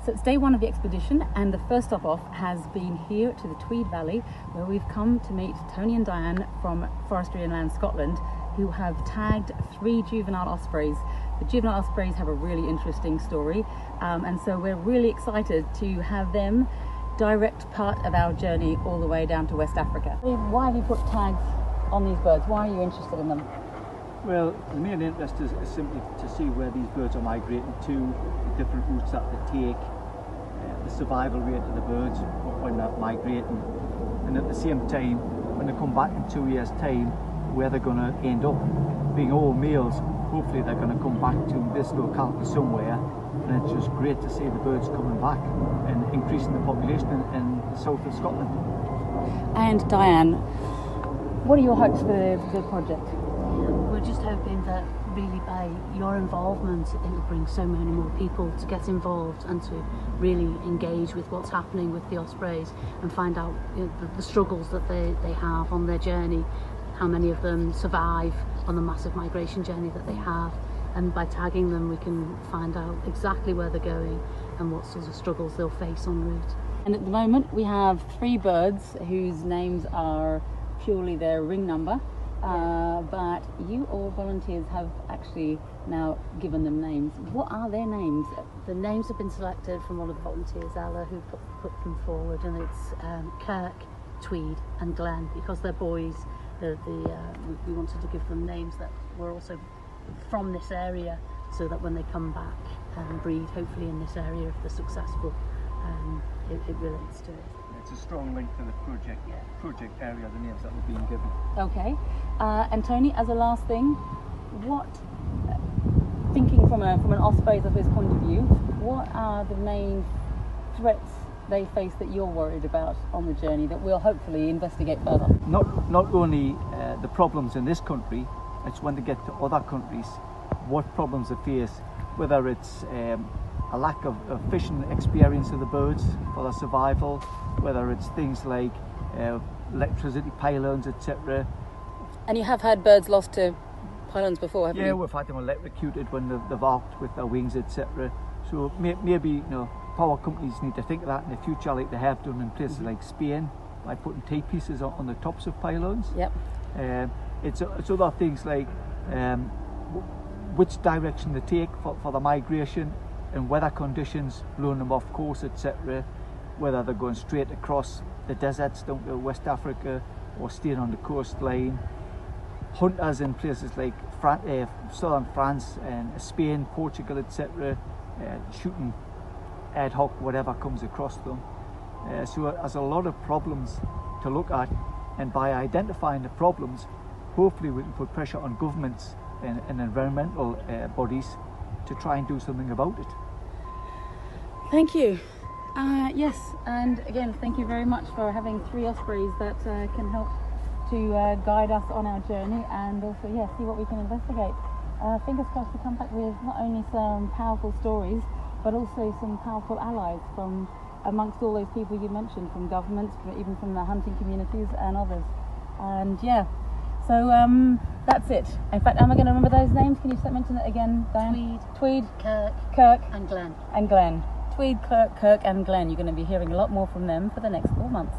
So it's day one of the expedition, and the first stop off has been here to the Tweed Valley, where we've come to meet Tony and Diane from Forestry and Land Scotland, who have tagged 3 juvenile ospreys. The juvenile ospreys have a really interesting story, and so we're really excited to have them direct part of our journey all the way down to West Africa. Why have you put tags on these birds? Why are you interested in them? Well, the main interest is simply to see where these birds are migrating to, the different routes that they take, the survival rate of the birds when they're migrating, and at the same time, when they come back in 2 years' time, where they're going to end up. Being all males, hopefully they're going to come back to this locality somewhere, and it's just great to see the birds coming back and increasing the population in the south of Scotland. And Diane, what are your hopes for the project? We're just hoping that really by your involvement it will bring so many more people to get involved and to really engage with what's happening with the ospreys and find out, you know, the struggles that they have on their journey, how many of them survive on the massive migration journey that they have, and by tagging them we can find out exactly where they're going and what sort of struggles they'll face en route. And at the moment we have 3 birds whose names are purely their ring number. But you all volunteers have actually now given them names. What are their names? The names have been selected from one of the volunteers, Ella, who put them forward, and it's Kirk, Tweed and Glenn, because they're boys. We wanted to give them names that were also from this area, so that when they come back and breed, hopefully in this area, if they're successful, it relates to it. It's a strong link to the project area, the names that were being given. Okay, and Tony, as a last thing, what, thinking from an osprey of his point of view, what are the main threats they face that you're worried about on the journey that we'll hopefully investigate further? Not only the problems in this country, it's when they get to other countries, what problems they face, whether it's a lack of fishing experience of the birds for their survival, whether it's things like electricity pylons, etc. And you have had birds lost to pylons before, haven't you? Yeah, we've had them electrocuted when they've arced with their wings, etc. So maybe, you know, power companies need to think of that in the future, like they have done in places like Spain, by putting T-pieces on the tops of pylons. Yep. It's other things like which direction they take for the migration, and weather conditions, blowing them off course, etc. Whether they're going straight across the deserts down to West Africa or staying on the coastline. Hunters in places like southern France and Spain, Portugal, etc. Shooting ad hoc whatever comes across them. So there's a lot of problems to look at, and by identifying the problems, hopefully we can put pressure on governments and environmental bodies to try and do something about it. Thank you. Yes, and again, thank you very much for having 3 ospreys that can help to guide us on our journey, and also, see what we can investigate. Fingers crossed to come back with not only some powerful stories, but also some powerful allies from amongst all those people you mentioned, from governments, but even from the hunting communities and others. And so that's it. In fact, am I going to remember those names? Can you mention it again, Diane? Tweed, Kirk and Glenn. Tweed, Kirk and Glenn. You're going to be hearing a lot more from them for the next 4 months.